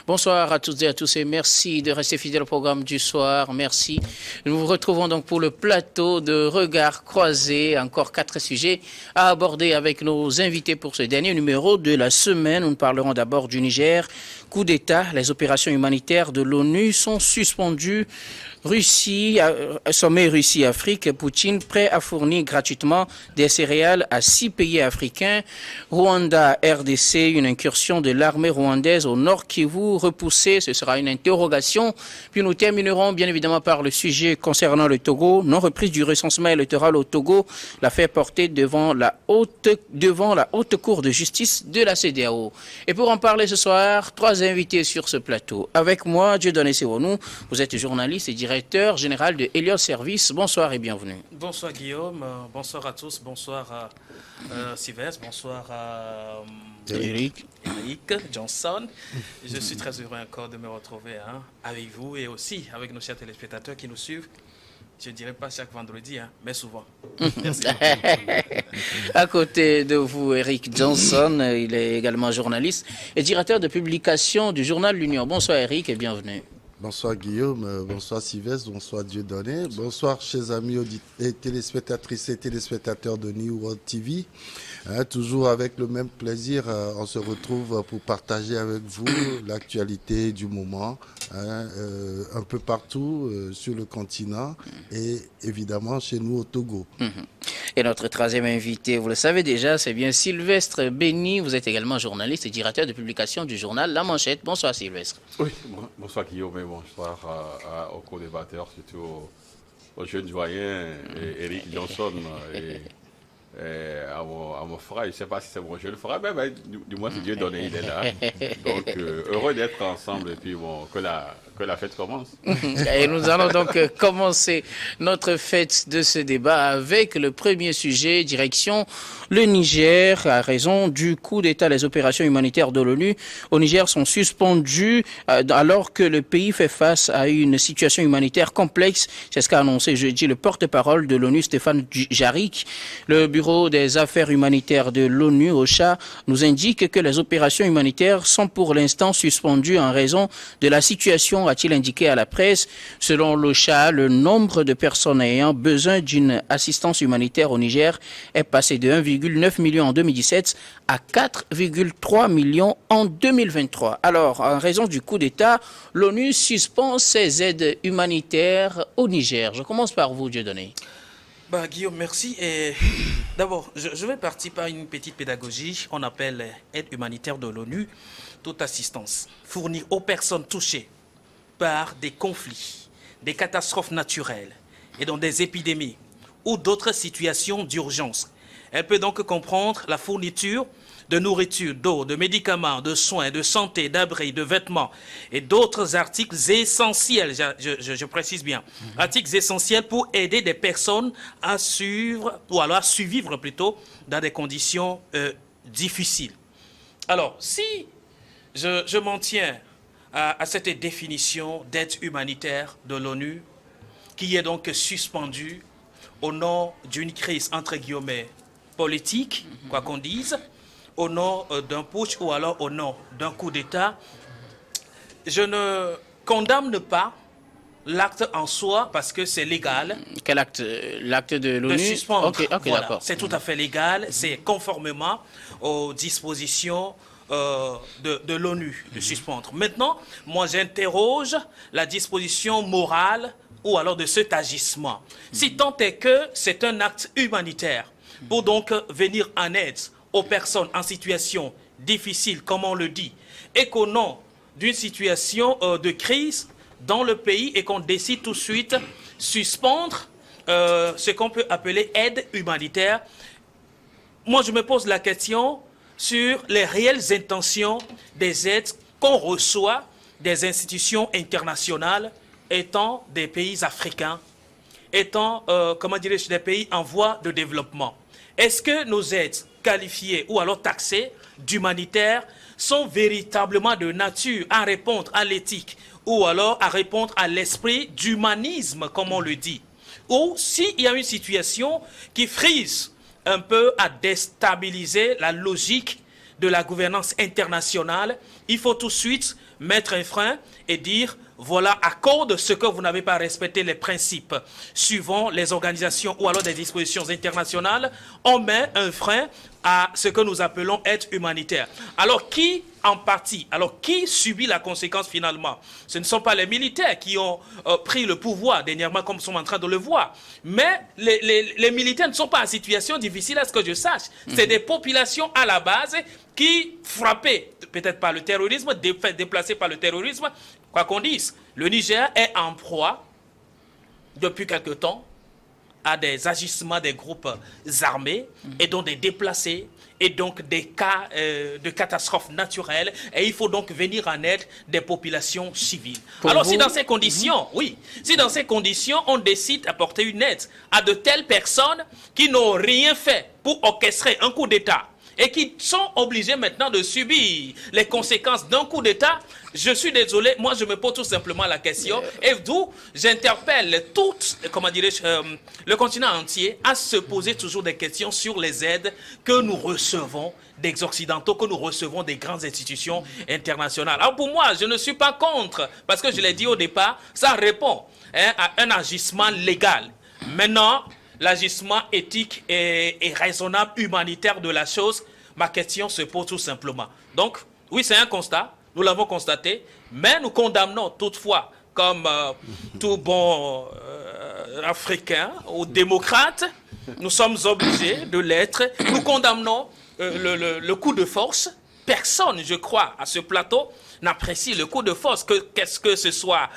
Bonsoir à toutes et à tous et merci de rester fidèles au programme du soir. Merci. Nous vous retrouvons donc pour le plateau de Regards croisés. Encore 4 sujets à aborder avec nos invités pour ce dernier numéro de la semaine. Nous parlerons d'abord du Niger. Coup d'État, les opérations humanitaires de l'ONU sont suspendues. Russie, sommet Russie-Afrique, Poutine prêt à fournir gratuitement des céréales à 6 pays africains. Rwanda, RDC, une incursion de l'armée rwandaise au nord Kivu repoussée, ce sera une interrogation. Puis nous terminerons bien évidemment par le sujet concernant le Togo, non-reprise du recensement électoral au Togo, l'affaire portée devant la haute cour de justice de la CEDEAO. Et pour en parler ce soir, 3 invités sur ce plateau. Avec moi, Dieudonné Sewonou, vous êtes journaliste et directeur général de Helios Service. Bonsoir et bienvenue. Bonsoir Guillaume, bonsoir à tous, bonsoir à Sylvestre, bonsoir à Eric Johnson. Je suis très heureux encore de me retrouver avec vous et aussi avec nos chers téléspectateurs qui nous suivent. Je ne dirais pas chaque vendredi, mais souvent. Merci. À côté de vous, Eric Johnson, il est également journaliste et directeur de publication du journal L'Union. Bonsoir Eric et bienvenue. Bonsoir Guillaume, bonsoir Sylvestre, bonsoir Dieudonné, bonsoir chers amis et téléspectatrices et téléspectateurs de New World TV. Toujours avec le même plaisir, on se retrouve pour partager avec vous l'actualité du moment, un peu partout sur le continent et évidemment chez nous au Togo. Et notre 3e invité, vous le savez déjà, c'est bien Sylvestre Béni. Vous êtes également journaliste et directeur de publication du journal La Manchette. Bonsoir Sylvestre. Oui, bonsoir Guillaume et bonsoir aux co-débatteurs, surtout aux jeunes doyens, Eric Johnson et à mon frère. Je ne sais pas si c'est mon jeune frère, mais du moins c'est Dieu donné, il est là. Donc heureux d'être ensemble et puis bon, que la fête commence. Et nous allons donc commencer notre fête de ce débat avec le premier sujet, direction le Niger. À raison du coup d'État, les opérations humanitaires de l'ONU au Niger sont suspendues alors que le pays fait face à une situation humanitaire complexe. C'est ce qu'a annoncé jeudi le porte-parole de l'ONU, Stéphane Jarric. Le Bureau des affaires humanitaires de l'ONU, OCHA, nous indique que les opérations humanitaires sont pour l'instant suspendues en raison de la situation, a-t-il indiqué à la presse. Selon l'OCHA, le nombre de personnes ayant besoin d'une assistance humanitaire au Niger est passé de 1,9 million en 2017 à 4,3 millions en 2023. Alors, en raison du coup d'État, l'ONU suspend ses aides humanitaires au Niger. Je commence par vous, Dieudonné. Guillaume, merci. Et d'abord, je vais partir par une petite pédagogie. On appelle aide humanitaire de l'ONU, toute assistance fournie aux personnes touchées par des conflits, des catastrophes naturelles et dans des épidémies ou d'autres situations d'urgence. Elle peut donc comprendre la fourniture de nourriture, d'eau, de médicaments, de soins, de santé, d'abris, de vêtements et d'autres articles essentiels, je précise bien, articles essentiels pour aider des personnes à survivre plutôt dans des conditions difficiles. Alors, si je m'en tiens à cette définition d'aide humanitaire de l'ONU, qui est donc suspendue au nom d'une crise, entre guillemets, politique, quoi qu'on dise, au nom d'un putsch ou alors au nom d'un coup d'État, je ne condamne pas l'acte en soi parce que c'est légal. Quel acte? L'acte de l'ONU? De suspendre. Ok, voilà, d'accord. c'est tout à fait légal, c'est conformément aux dispositions de l'ONU de suspendre. Maintenant, moi j'interroge la disposition morale ou alors de cet agissement. Si tant est que c'est un acte humanitaire pour donc venir en aide aux personnes en situation difficile, comme on le dit, et qu'au nom d'une situation de crise dans le pays et qu'on décide tout de suite suspendre ce qu'on peut appeler aide humanitaire, moi je me pose la question sur les réelles intentions des aides qu'on reçoit des institutions internationales étant des pays africains, étant, des pays en voie de développement. Est-ce que nos aides qualifiées ou alors taxées d'humanitaires sont véritablement de nature à répondre à l'éthique ou alors à répondre à l'esprit d'humanisme, comme on le dit? Ou s'il y a une situation qui frise un peu à déstabiliser la logique de la gouvernance internationale, il faut tout de suite mettre un frein et dire, voilà, à cause de ce que vous n'avez pas respecté les principes suivant les organisations ou alors des dispositions internationales, on met un frein à ce que nous appelons aide humanitaire. Alors qui en partie, alors qui subit la conséquence finalement? Ce ne sont pas les militaires qui ont pris le pouvoir dernièrement comme nous sommes en train de le voir, mais les militaires ne sont pas en situation difficile à ce que je sache. C'est des populations à la base qui, frappées peut-être par le terrorisme, déplacées par le terrorisme, quoi qu'on dise, le Niger est en proie depuis quelque temps à des agissements des groupes armés et donc des déplacés et donc des cas de catastrophes naturelles, et il faut donc venir en aide des populations civiles. Alors si dans ces conditions, oui, si dans ces conditions on décide d'apporter une aide à de telles personnes qui n'ont rien fait pour orchestrer un coup d'État et qui sont obligés maintenant de subir les conséquences d'un coup d'État, je suis désolé, moi je me pose tout simplement la question, et d'où j'interpelle tout, comment dirais-je, le continent entier à se poser toujours des questions sur les aides que nous recevons des Occidentaux, que nous recevons des grandes institutions internationales. Alors pour moi, je ne suis pas contre, parce que je l'ai dit au départ, ça répond à un agissement légal. Maintenant, l'agissement éthique et raisonnable, humanitaire de la chose, ma question se pose tout simplement. Donc, oui, c'est un constat, nous l'avons constaté, mais nous condamnons toutefois, comme tout bon Africain ou démocrate, nous sommes obligés de l'être, nous condamnons le coup de force. Personne, je crois, à ce plateau n'apprécie le coup de force, qu'est-ce que ce soit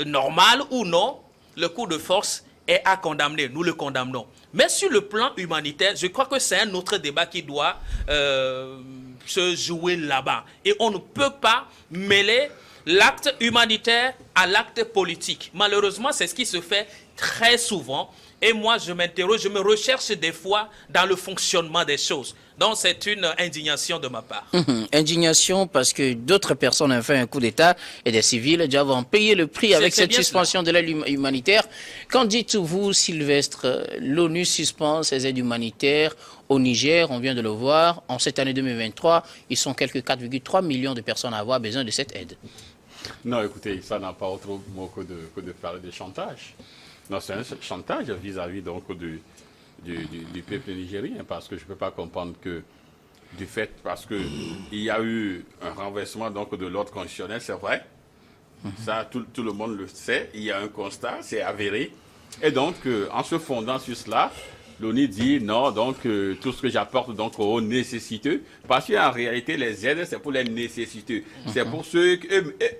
normal ou non, le coup de force est à condamner, nous le condamnons. Mais sur le plan humanitaire, je crois que c'est un autre débat qui doit se jouer là-bas. Et on ne peut pas mêler l'acte humanitaire à l'acte politique. Malheureusement, c'est ce qui se fait très souvent. Et moi, je m'interroge, je me recherche des fois dans le fonctionnement des choses. Donc, c'est une indignation de ma part. Indignation parce que d'autres personnes ont fait un coup d'État et des civils doivent en payer le prix avec cette suspension de l'aide humanitaire. Qu'en dites-vous, Sylvestre? L'ONU suspend ses aides humanitaires au Niger, on vient de le voir. En cette année 2023, ils sont quelques 4,3 millions de personnes à avoir besoin de cette aide. Non, écoutez, ça n'a pas autre mot que de parler de chantage. Non, c'est un chantage vis-à-vis donc du peuple nigérien, parce que je ne peux pas comprendre que du fait, parce qu'il y a eu un renversement donc de l'ordre constitutionnel, c'est vrai, ça tout le monde le sait, il y a un constat, c'est avéré, et donc en se fondant sur cela, l'ONU dit non, donc tout ce que j'apporte donc aux nécessiteux, parce qu'en réalité les aides c'est pour les nécessiteux, c'est pour ceux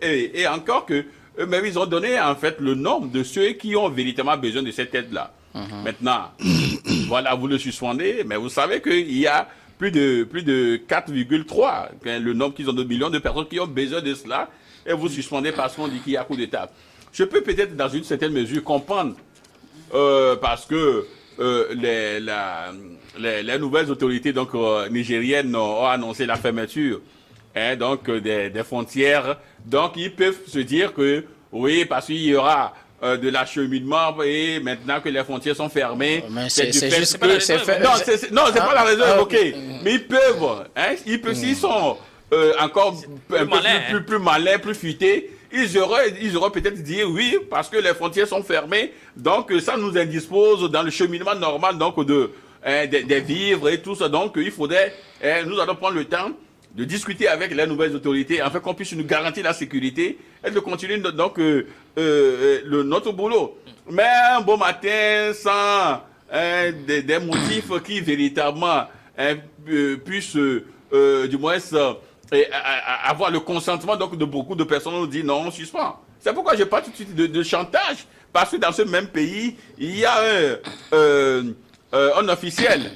et encore que eux-mêmes ils ont donné en fait le nombre de ceux qui ont véritablement besoin de cette aide-là. Maintenant, voilà, vous le suspendez, mais vous savez qu'il y a plus de 4,3, le nombre qu'ils ont de millions de personnes qui ont besoin de cela, et vous suspendez parce qu'on dit qu'il y a coup d'État. Je peux peut-être dans une certaine mesure comprendre, parce que les nouvelles autorités donc, nigériennes ont annoncé la fermeture donc, des frontières. Donc, ils peuvent se dire que, oui, parce qu'il y aura de l'acheminement et maintenant que les frontières sont fermées, c'est juste que c'est fait. Non, c'est pas la raison évoquée. Mais ils peuvent, s'ils sont encore un peu plus malins, plus futés, ils auraient peut-être dit oui, parce que les frontières sont fermées, donc ça nous indispose dans le cheminement normal donc des vivres et tout ça. Donc il faudrait, nous allons prendre le temps de discuter avec les nouvelles autorités afin qu'on puisse nous garantir la sécurité et de continuer donc notre boulot. Mais un beau matin sans des motifs qui véritablement puissent du moins avoir le consentement donc de beaucoup de personnes, on dit non, on suspend. C'est pourquoi je parle tout de suite de chantage, parce que dans ce même pays, il y a un officiel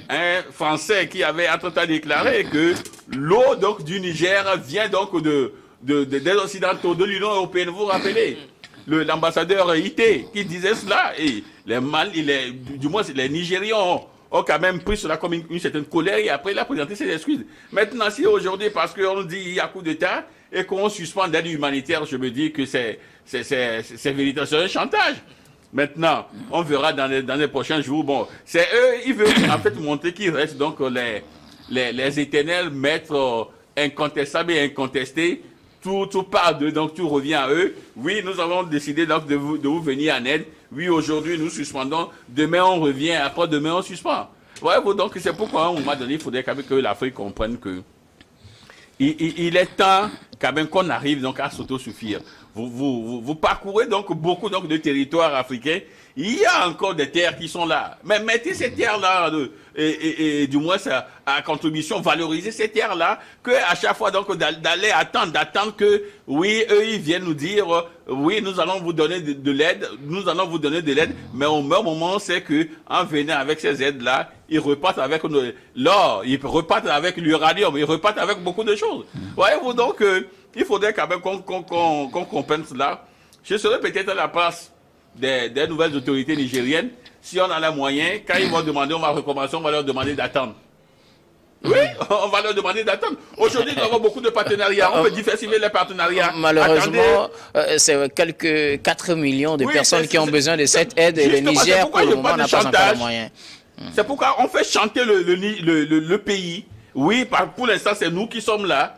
français qui avait entre-temps déclaré que l'eau donc du Niger vient donc des Occidentaux, de l'Union européenne. Vous vous rappelez l'ambassadeur IT qui disait cela, et du moins les Nigérians ont quand même pris cela comme une certaine colère, et après il a présenté ses excuses. Maintenant, si aujourd'hui, parce qu'on dit qu'il y a coup d'État et qu'on suspend l'aide humanitaire, je me dis que c'est véritablement un chantage. Maintenant, on verra dans les prochains jours. Bon, c'est eux, ils veulent en fait montrer qu'ils restent donc les éternels maîtres incontestable et incontesté, tout part d'eux, donc tout revient à eux. Oui, nous avons décidé donc de vous venir en aide. Oui, aujourd'hui, nous suspendons. Demain, on revient. Après, demain, on suspend. Voyez-vous, donc c'est pourquoi, à un moment donné, il faudrait quand même que l'Afrique comprenne que il est temps quand même qu'on arrive donc à s'autosuffire. Vous parcourez donc beaucoup donc de territoires africains. Il y a encore des terres qui sont là. Mais mettez ces terres-là, et du moins à contribution, valoriser ces terres-là, que à chaque fois donc d'aller d'attendre que, oui, eux, ils viennent nous dire, oui, nous allons vous donner de l'aide, mais au même moment, c'est que, en venant avec ces aides-là, ils repartent avec l'or, ils repartent avec l'uranium, ils repartent avec beaucoup de choses. Voyez-vous, donc, il faudrait quand même qu'on comprenne cela. Je serais peut-être à la place des nouvelles autorités nigériennes. Si on a les moyens, quand ils vont demander, on va recommencer, on va leur demander d'attendre. Oui, on va leur demander d'attendre. Aujourd'hui, nous avons beaucoup de partenariats. On peut diversifier les partenariats. Malheureusement, c'est quelques 4 millions de personnes qui ont besoin de cette aide et le Niger, pour le moment, n'a pas encore les moyens. C'est pourquoi on fait chanter le pays. Oui, pour l'instant, c'est nous qui sommes là.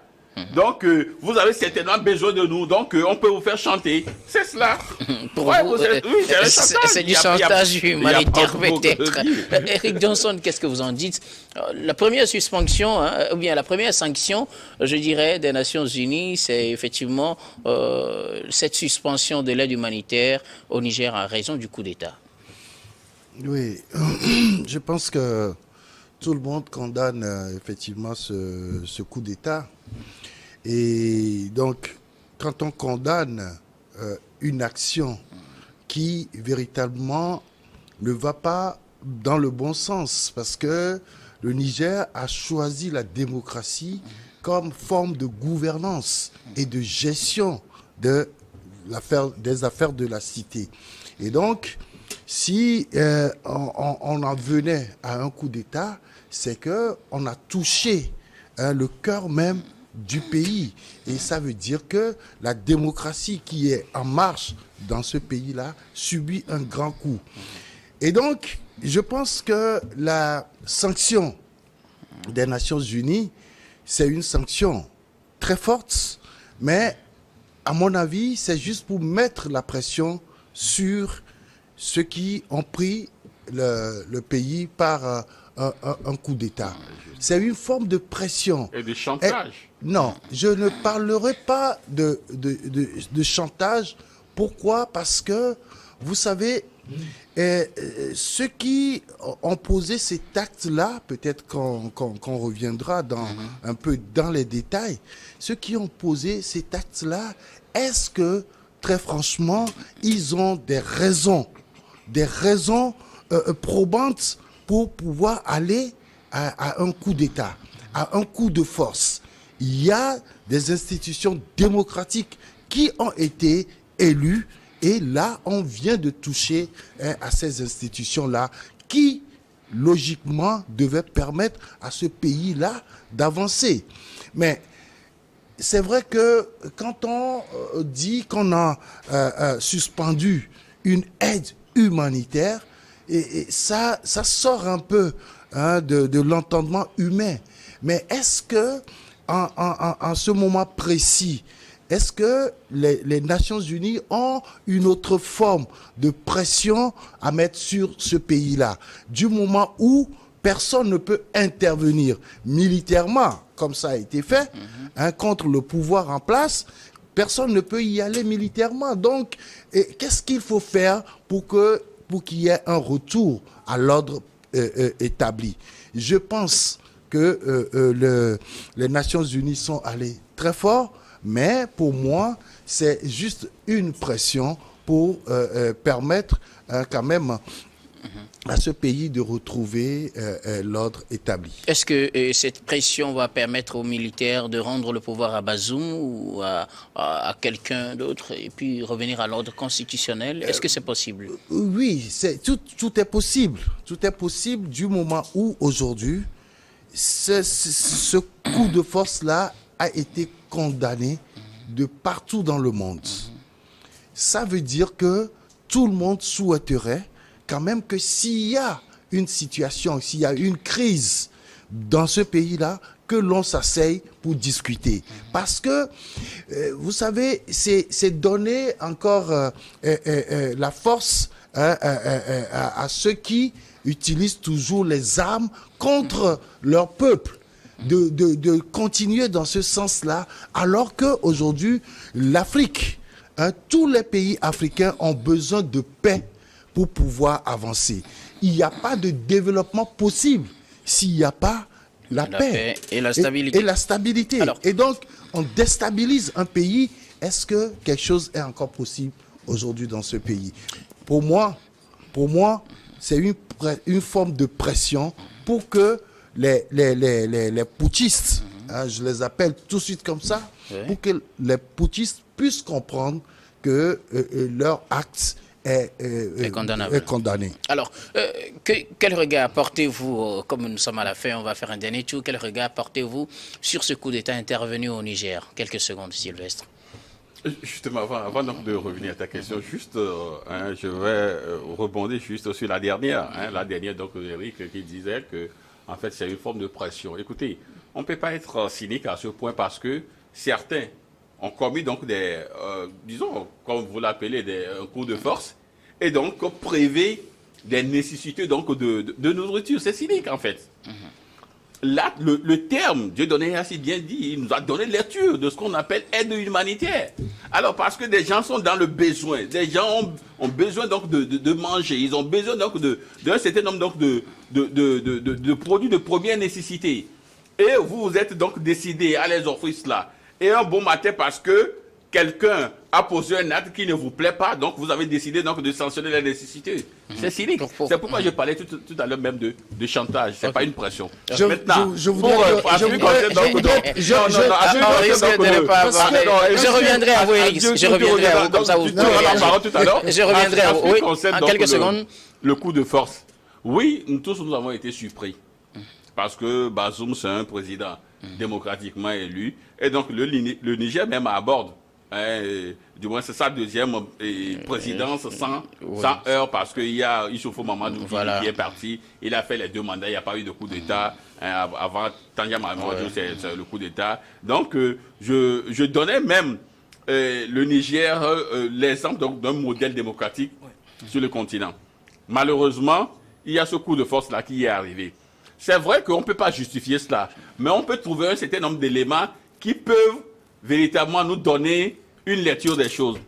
Donc, vous avez certainement besoin de nous. Donc, on peut vous faire chanter. C'est cela. C'est du chantage humanitaire, peut-être. Eric Johnson, qu'est-ce que vous en dites? La première suspension, ou bien la première sanction, je dirais, des Nations Unies, c'est effectivement cette suspension de l'aide humanitaire au Niger en raison du coup d'État. Oui, je pense que tout le monde condamne effectivement ce coup d'État. Et donc, quand on condamne une action qui véritablement ne va pas dans le bon sens, parce que le Niger a choisi la démocratie comme forme de gouvernance et de gestion des affaires de la cité. Et donc, si on en venait à un coup d'État, c'est qu'on a touché le cœur même du pays. Et ça veut dire que la démocratie qui est en marche dans ce pays-là subit un grand coup. Et donc, je pense que la sanction des Nations Unies, c'est une sanction très forte, mais à mon avis, c'est juste pour mettre la pression sur ceux qui ont pris le pays par un coup d'État. C'est une forme de pression. Et de chantage. Non, je ne parlerai pas de chantage. Pourquoi? Parce que, vous savez, ceux qui ont posé cet acte-là, peut-être qu'on reviendra un peu dans les détails, ceux qui ont posé cet acte-là, est-ce que, très franchement, ils ont des raisons probantes pour pouvoir aller à un coup d'État, à un coup de force? Il y a des institutions démocratiques qui ont été élues et là, on vient de toucher à ces institutions-là qui, logiquement, devaient permettre à ce pays-là d'avancer. Mais c'est vrai que quand on dit qu'on a suspendu une aide humanitaire, et ça sort un peu de l'entendement humain. Mais est-ce que, en ce moment précis, est-ce que les Nations Unies ont une autre forme de pression à mettre sur ce pays-là, du moment où personne ne peut intervenir militairement, comme ça a été fait, contre le pouvoir en place? Personne ne peut y aller militairement. Donc, qu'est-ce qu'il faut faire pour qu'il y ait un retour à l'ordre établi? Je pense que les Nations Unies sont allées très fort, mais pour moi, c'est juste une pression pour permettre quand même à ce pays de retrouver l'ordre établi. Est-ce que cette pression va permettre aux militaires de rendre le pouvoir à Bazoum ou à quelqu'un d'autre et puis revenir à l'ordre constitutionnel? Est-ce que c'est possible? Oui, tout est possible. Tout est possible du moment où aujourd'hui, ce coup de force-là a été condamné de partout dans le monde. Ça veut dire que tout le monde souhaiterait quand même que s'il y a une situation, s'il y a une crise dans ce pays-là, que l'on s'asseye pour discuter. Parce que, vous savez, c'est donner encore la force à ceux qui utilisent toujours les armes contre leur peuple. De continuer dans ce sens-là, alors qu'aujourd'hui, l'Afrique, tous les pays africains ont besoin de paix pour pouvoir avancer. Il n'y a pas de développement possible s'il n'y a pas la paix et la stabilité. Et la stabilité. Alors, et donc, on déstabilise un pays. Est-ce que quelque chose est encore possible aujourd'hui dans ce pays? Pour moi, c'est une forme de pression pour que les putschistes, je les appelle tout de suite comme ça, pour que les putschistes puissent comprendre que leur acte est condamné. Alors, quel regard portez-vous, comme nous sommes à la fin, on va faire un dernier tour, quel regard portez-vous sur ce coup d'État intervenu au Niger? Quelques secondes, Sylvestre. Justement, avant donc de revenir à ta question, juste, je vais rebondir juste sur la dernière donc Eric qui disait que en fait c'est une forme de pression. Écoutez, on ne peut pas être cynique à ce point parce que certains ont commis donc des, disons, comme vous l'appelez, un coup de force et donc privé des nécessités donc de nourriture. C'est cynique en fait. Là, le terme, Dieu donnait assez bien dit, il nous a donné lecture de ce qu'on appelle aide humanitaire. Alors, parce que des gens sont dans le besoin, des gens ont besoin donc de manger, ils ont besoin donc d'un certain nombre donc de produits de première nécessité. Et vous êtes donc décidé à les offrir cela. Et un bon matin, parce que quelqu'un a posé un acte qui ne vous plaît pas, donc vous avez décidé donc de sanctionner la nécessité. C'est cynique. C'est pourquoi je parlais tout à l'heure même de chantage. C'est pas une pression. Maintenant, je reviendrai à vous, Eric. Je reviendrai à vous, comme ça vous aurez la parole tout à l'heure. Je reviendrai à vous. Oui, en quelques secondes. Le coup de force. Oui, nous tous nous avons été surpris. Parce que Bazoum, c'est un président démocratiquement élu. Et donc, le Niger même aborde. Du moins, c'est sa deuxième présidence sans heurts parce qu'il y a Issoufou Mamadou qui est parti. Il a fait les 2 mandats, il n'y a pas eu de coup d'État. Avant Tanja Mamadou, c'est le coup d'État. Donc, je donnais même le Niger l'exemple d'un modèle démocratique sur le continent. Malheureusement, il y a ce coup de force-là qui est arrivé. C'est vrai qu'on ne peut pas justifier cela, mais on peut trouver un certain nombre d'éléments qui peuvent véritablement nous donner une lecture des choses.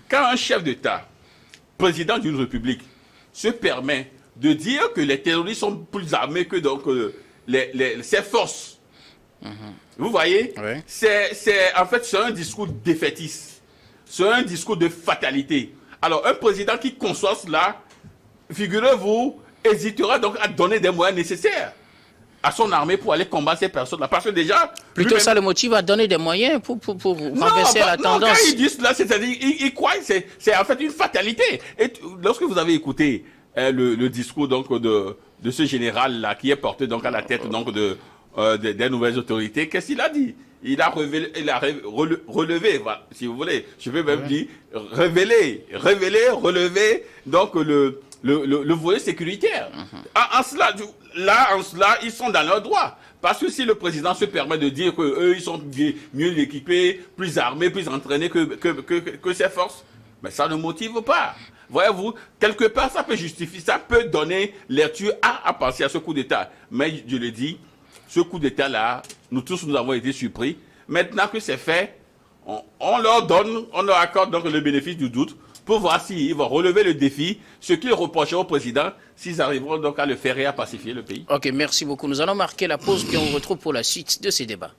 Quand un chef d'État, président d'une république, se permet de dire que les terroristes sont plus armés que donc, ses forces, vous voyez, en fait, c'est un discours défaitiste. C'est un discours de fatalité. Alors, un président qui conçoit cela, figurez-vous, hésitera donc à donner des moyens nécessaires à son armée pour aller combattre ces personnes-là. Parce que déjà... Plutôt ça le motive à donner des moyens pour renverser la tendance. Non, quand ils disent cela, c'est-à-dire, ils croient que c'est en fait une fatalité. Et lorsque vous avez écouté le discours donc, de ce général-là, qui est porté donc à la tête donc, des nouvelles autorités, qu'est-ce qu'il a dit? Il a relevé, voilà, si vous voulez, je vais même dire, relever donc le volet sécuritaire. En cela, ils sont dans leur droit. Parce que si le président se permet de dire qu'eux, ils sont mieux équipés, plus armés, plus entraînés que ses forces, mais ça ne motive pas. Voyez-vous, quelque part, ça peut justifier, ça peut donner lecture à penser à ce coup d'État. Mais je le dis, ce coup d'État-là, nous tous, nous avons été surpris. Maintenant que c'est fait, on leur accorde donc le bénéfice du doute pour voir s'ils vont relever le défi, ce qu'ils reprocheront au président, s'ils arriveront donc à le faire et à pacifier le pays. Ok, merci beaucoup. Nous allons marquer la pause puis on vous retrouve pour la suite de ces débats.